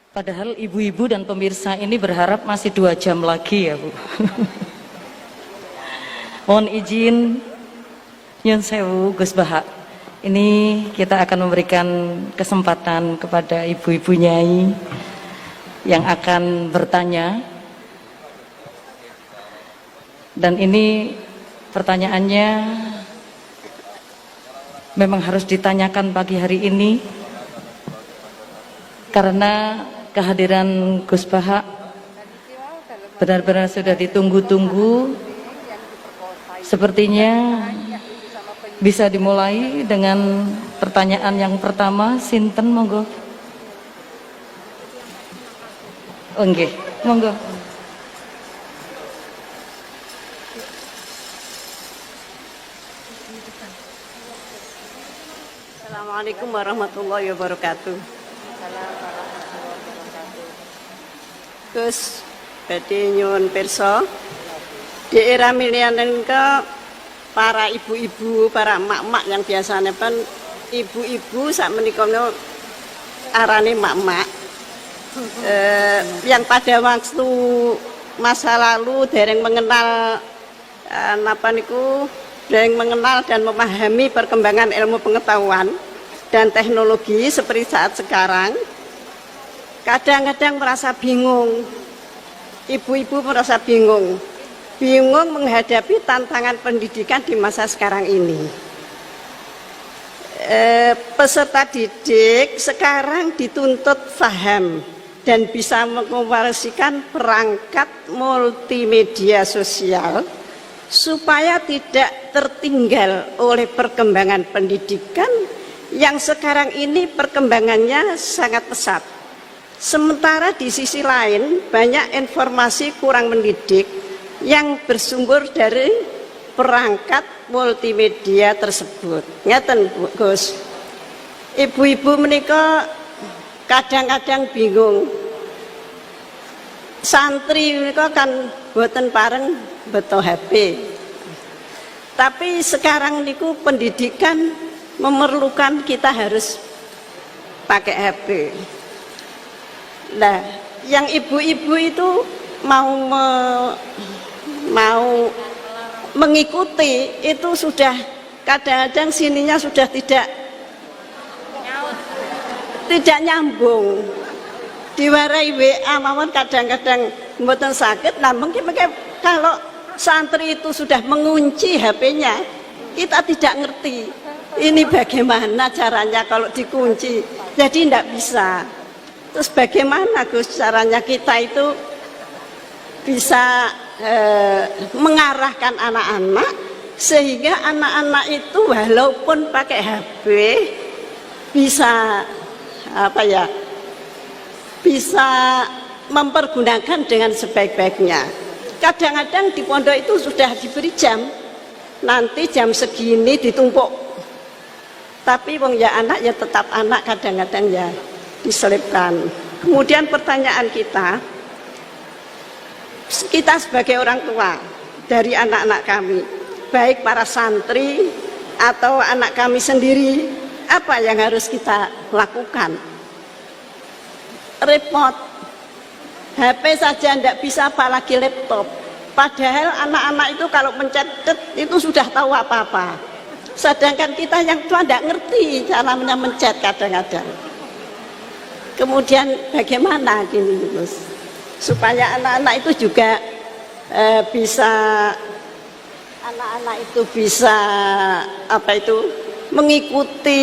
Padahal ibu-ibu dan pemirsa ini berharap masih 2 jam lagi ya Bu. Mohon izin, nyun sewu Gus Baha. Ini kita akan memberikan kesempatan kepada ibu-ibu nyai yang akan bertanya. Dan ini pertanyaannya memang harus ditanyakan pagi hari ini karena kehadiran Gus Baha benar-benar sudah ditunggu-tunggu. Sepertinya bisa dimulai dengan pertanyaan yang pertama. Sinten monggo. Oh, nggih, monggo. Assalamualaikum warahmatullahi wabarakatuh. Gus, badhe nyuwun pirsa, di era milenial ke para ibu-ibu, para emak-emak yang biasanya kan ibu-ibu saat menikah arane emak-emak, yang pada waktu masa lalu dereng mengenal dereng mengenal dan memahami perkembangan ilmu pengetahuan dan teknologi seperti saat sekarang, kadang-kadang merasa bingung. Ibu-ibu merasa bingung menghadapi tantangan pendidikan di masa sekarang ini. Peserta didik sekarang dituntut paham dan bisa mengoperasikan perangkat multimedia sosial supaya tidak tertinggal oleh perkembangan pendidikan yang sekarang ini perkembangannya sangat pesat. Sementara di sisi lain banyak informasi kurang mendidik yang bersumber dari perangkat multimedia tersebut. Ngeten Gus, ibu-ibu menika kadang-kadang bingung. Santri menika kan boten pareng beto HP. Tapi sekarang niku pendidikan memerlukan kita harus pakai HP. Nah, yang ibu-ibu itu mau mengikuti itu sudah kadang-kadang sininya sudah tidak nyambung. Diwarai WA mawon kadang-kadang mboten sakit, namun kalau santri itu sudah mengunci HP-nya, kita tidak ngerti ini bagaimana caranya kalau dikunci, jadi tidak bisa. Terus bagaimana Gus caranya kita itu bisa mengarahkan anak-anak sehingga anak-anak itu walaupun pakai HP bisa bisa mempergunakan dengan sebaik-baiknya. Kadang-kadang di pondok itu sudah diberi jam, nanti jam segini ditumpuk, tapi wong ya anak ya tetap anak, kadang-kadang ya diselipkan. Kemudian pertanyaan kita sebagai orang tua dari anak-anak kami, baik para santri atau anak kami sendiri, apa yang harus kita lakukan? Repot, HP saja tidak bisa, apalagi laptop. Padahal anak-anak itu kalau mencet itu sudah tahu apa-apa. Sedangkan kita yang tua tidak ngerti caranya mencet kadang-kadang. Kemudian bagaimana gini Gus, supaya anak-anak itu juga bisa mengikuti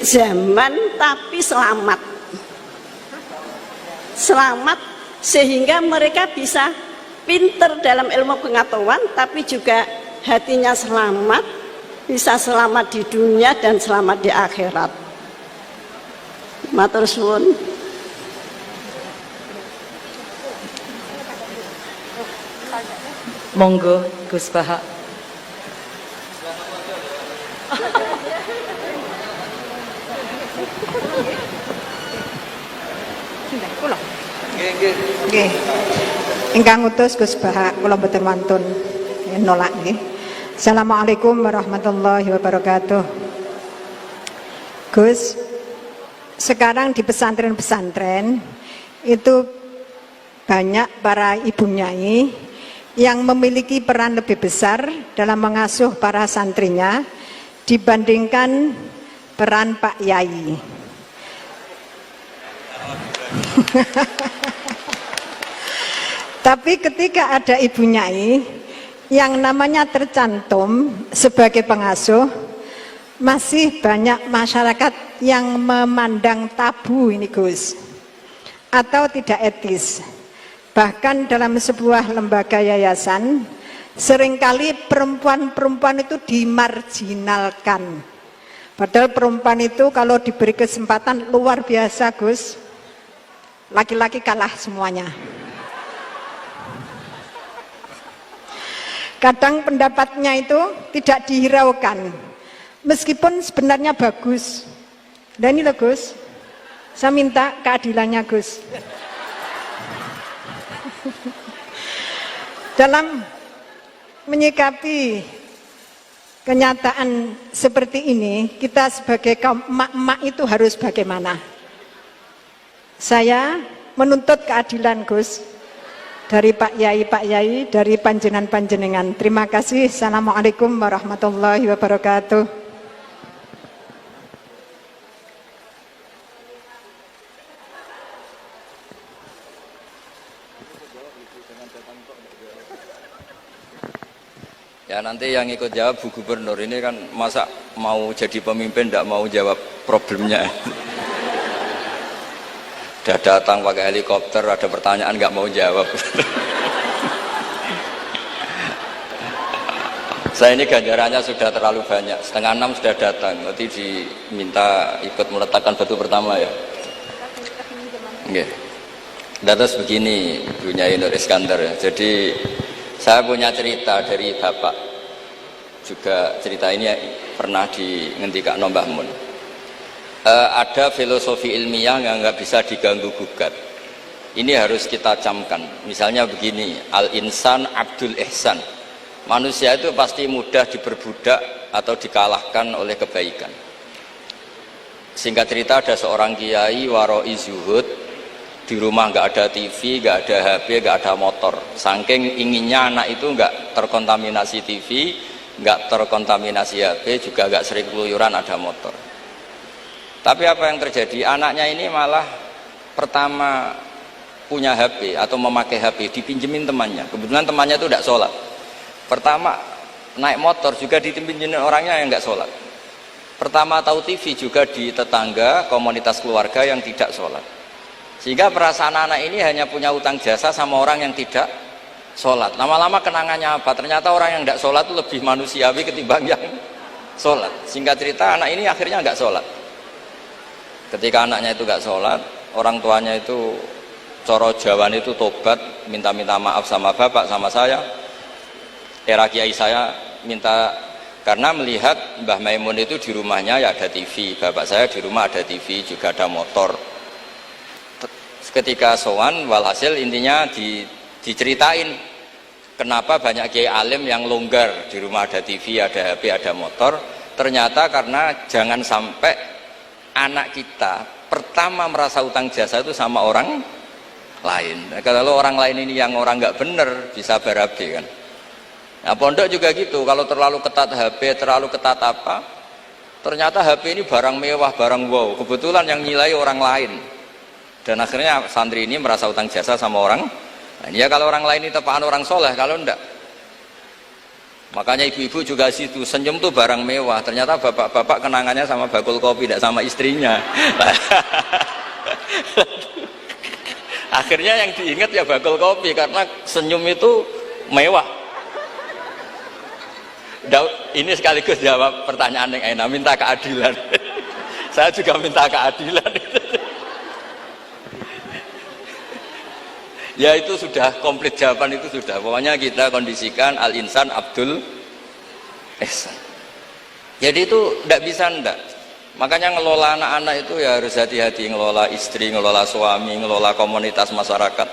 zaman tapi selamat sehingga mereka bisa pinter dalam ilmu pengetahuan tapi juga hatinya selamat, bisa selamat di dunia dan selamat di akhirat. Matur suwun. Monggo Gus Baha. Nggih. Ingkang utus Gus Baha kula boten wantun nolak nggih. Assalamualaikum warahmatullahi wabarakatuh. Gus, sekarang di pesantren-pesantren itu banyak para ibu nyai yang memiliki peran lebih besar dalam mengasuh para santrinya dibandingkan peran Pak Yai. Tapi ketika ada ibu nyai yang namanya tercantum sebagai pengasuh, masih banyak masyarakat yang memandang tabu ini Gus, atau tidak etis. Bahkan dalam sebuah lembaga yayasan, seringkali perempuan-perempuan itu dimarginalkan. Padahal perempuan itu kalau diberi kesempatan luar biasa Gus, laki-laki kalah semuanya. Kadang pendapatnya itu tidak dihiraukan, meskipun sebenarnya bagus. Dan ini loh Gus, saya minta keadilannya Gus. Dalam menyikapi kenyataan seperti ini, kita sebagai kaum emak-emak itu harus bagaimana? Saya menuntut keadilan Gus, dari Pak Yai, dari panjenengan. Terima kasih. Assalamualaikum warahmatullahi wabarakatuh. Ya nanti yang ikut jawab Bu Gubernur ini kan masa mau jadi pemimpin tidak mau jawab problemnya. Udah datang pakai helikopter, ada pertanyaan nggak mau jawab. Saya ini ganjarannya sudah terlalu banyak, 5:30 sudah datang, nanti diminta ikut meletakkan batu pertama ya. Oke. Terus begini Bu Nyai Nur Iskandar ya. Jadi saya punya cerita dari Bapak, juga cerita ini pernah ngendikakno Mbah Mun. Ada filosofi ilmiah yang nggak bisa diganggu gugat. Ini harus kita camkan. Misalnya begini, al-insan abdul ihsan. Manusia itu pasti mudah diperbudak atau dikalahkan oleh kebaikan. Singkat cerita, ada seorang kiai waroi zuhud, di rumah nggak ada TV, nggak ada HP, nggak ada motor. Saking inginnya anak itu nggak terkontaminasi TV, nggak terkontaminasi HP, juga nggak sering keluyuran ada motor. Tapi apa yang terjadi? Anaknya ini malah pertama punya HP atau memakai HP dipinjemin temannya. Kebetulan temannya itu tidak sholat. Pertama naik motor juga dipinjemin orangnya yang nggak sholat. Pertama tahu TV juga di tetangga, komunitas keluarga yang tidak sholat. Sehingga perasaan anak ini hanya punya utang jasa sama orang yang tidak sholat. Lama-lama kenangannya apa? Ternyata orang yang tidak sholat itu lebih manusiawi ketimbang yang sholat. Singkat cerita anak ini akhirnya nggak sholat. Ketika anaknya itu nggak sholat, orang tuanya itu coro Jawan itu tobat, minta-minta maaf sama bapak, sama saya. Era kiai saya minta, karena melihat Mbah Maimun itu di rumahnya ya ada TV, bapak saya di rumah ada TV, juga ada motor. Ketika sowan, walhasil intinya diceritain kenapa banyak kiai alim yang longgar, di rumah ada TV, ada HP, ada motor. Ternyata karena jangan sampai anak kita pertama merasa utang jasa itu sama orang lain. Kalau orang lain ini yang orang nggak bener bisa berabe kan. Nah pondok juga gitu, kalau terlalu ketat HP, terlalu ketat apa, ternyata HP ini barang mewah, barang wow, kebetulan yang nilai orang lain. Dan akhirnya santri ini merasa utang jasa sama orang. Nah, ya kalau orang lain ini tepaan orang soleh, kalau enggak. Makanya ibu-ibu juga situ, senyum tuh barang mewah. Ternyata bapak-bapak kenangannya sama bakul kopi, tidak sama istrinya. Akhirnya yang diingat ya bakul kopi, karena senyum itu mewah. Ini sekaligus jawab pertanyaan yang enak, minta keadilan. Saya juga minta keadilan. Ya itu sudah komplit, jawaban itu sudah. Pokoknya kita kondisikan al-insan abdul ihsan. Jadi itu tidak bisa ndak. Makanya ngelola anak-anak itu ya harus hati-hati, ngelola istri, ngelola suami, ngelola komunitas masyarakat.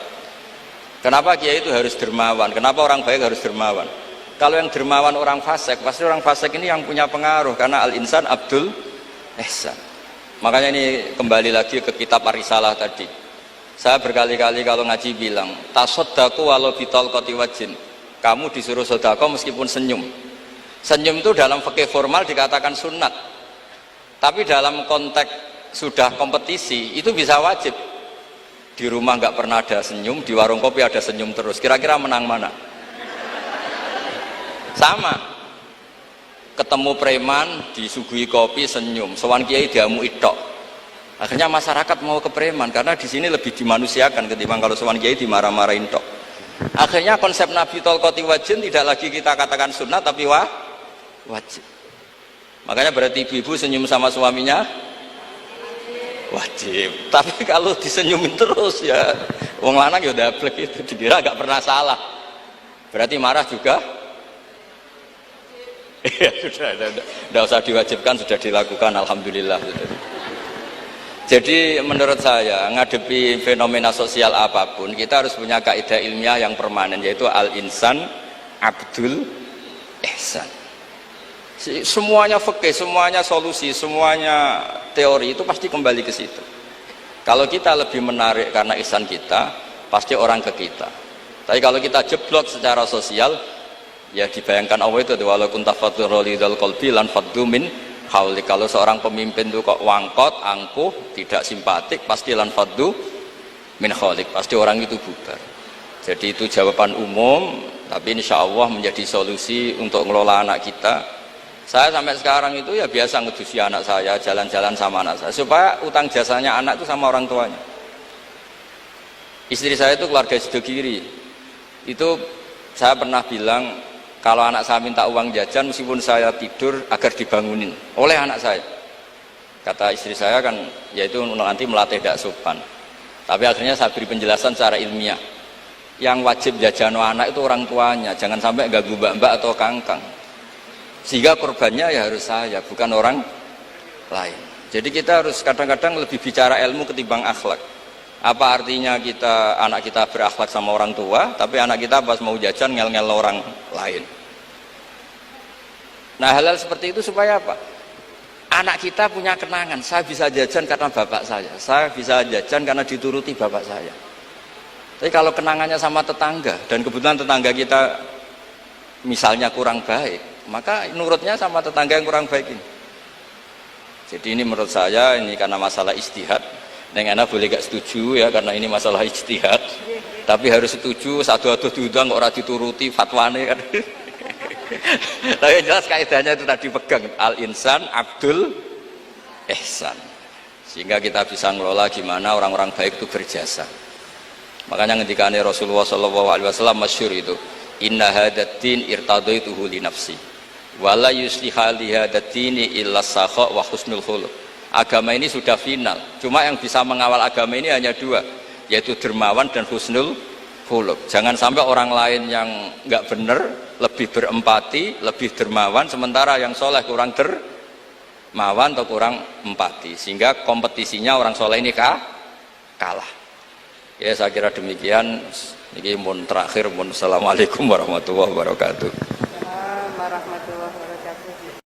Kenapa kiai itu harus dermawan? Kenapa orang baik harus dermawan? Kalau yang dermawan orang fasik, pasti orang fasik ini yang punya pengaruh, karena al-insan abdul ihsan. Makanya ini kembali lagi ke kitab Ar-Risalah tadi. Saya berkali-kali kalau ngaji bilang, tasodaku walau bitol koti wajin. Kamu disuruh sodako meskipun senyum. Senyum itu dalam fikih formal dikatakan sunat. Tapi dalam konteks sudah kompetisi itu bisa wajib. Di rumah nggak pernah ada senyum, di warung kopi ada senyum terus. Kira-kira menang mana? Sama. Ketemu preman disuguhi kopi senyum, sowan kiai diamu itok. Akhirnya masyarakat mau ke preman karena di sini lebih dimanusiakan ketimbang kalau sowan kiai dimarah-marahin tok. Akhirnya konsep Nabi Tolkoti Wajin tidak lagi kita katakan sunnah tapi wajib. Makanya berarti ibu-ibu senyum sama suaminya wajib. Tapi kalau disenyumin terus ya wong lanang ya udah blek itu dikira gak pernah salah. Berarti marah juga. Ya sudah, tidak usah diwajibkan, sudah dilakukan, alhamdulillah. Jadi menurut saya ngadepi fenomena sosial apapun kita harus punya kaidah ilmiah yang permanen, yaitu al-insan abdul ihsan. Semuanya fikih, semuanya solusi, semuanya teori itu pasti kembali ke situ. Kalau kita lebih menarik karena ihsan kita, pasti orang ke kita. Tapi kalau kita jeblok secara sosial, ya dibayangkan Allah itu walau kunta faturolidal qalbi lan faddu min hauli. Kalau seorang pemimpin itu kok wangkot, angkuh, tidak simpatik, pasti lan faddu min haulik, pasti orang itu bubar. Jadi itu jawaban umum, tapi insya Allah menjadi solusi untuk ngelola anak kita. Saya sampai sekarang itu ya biasa ngedusi anak saya, jalan-jalan sama anak saya supaya utang jasanya anak itu sama orang tuanya. Istri saya itu keluarga Sidogiri. Itu saya pernah bilang kalau anak saya minta uang jajan meskipun saya tidur agar dibangunin oleh anak saya. Kata istri saya kan yaitu nanti melatih dak sopan. Tapi akhirnya saya beri penjelasan secara ilmiah. Yang wajib jajan anak itu orang tuanya, jangan sampai ganggu mbak-mbak atau kangkang. Sehingga korbannya ya harus saya, bukan orang lain. Jadi kita harus kadang-kadang lebih bicara ilmu ketimbang akhlak. Apa artinya anak kita berakhlak sama orang tua, tapi anak kita pas mau jajan ngel-ngel orang lain. Nah hal-hal seperti itu supaya apa? Anak kita punya kenangan, saya bisa jajan karena bapak saya bisa jajan karena dituruti bapak saya. Tapi kalau kenangannya sama tetangga, dan kebetulan tetangga kita misalnya kurang baik, maka nurutnya sama tetangga yang kurang baik ini. Jadi ini menurut saya ini karena masalah ijtihad. Neng ana boleh gak setuju ya karena ini masalah ijtihad. Tapi harus setuju, satu-satu diundang kok ora dituruti fatwane kan. Tapi yang jelas kaidahnya itu tadi pegang al-insan abdul ihsan. Sehingga kita bisa ngelola gimana orang-orang baik itu berjasa. Makanya ketika Rasulullah SAW masyhur itu, inna hadatin irtadaituhu li nafsi wala yusliha li hadatini illa sakha wa husnul khuluq. Agama ini sudah final, cuma yang bisa mengawal agama ini hanya dua, yaitu dermawan dan husnul khuluq. Jangan sampai orang lain yang nggak benar lebih berempati, lebih dermawan, sementara yang soleh kurang dermawan atau kurang empati, sehingga kompetisinya orang soleh ini kalah. Ya saya kira demikian. Ini mohon terakhir, mohon assalamualaikum warahmatullahi wabarakatuh.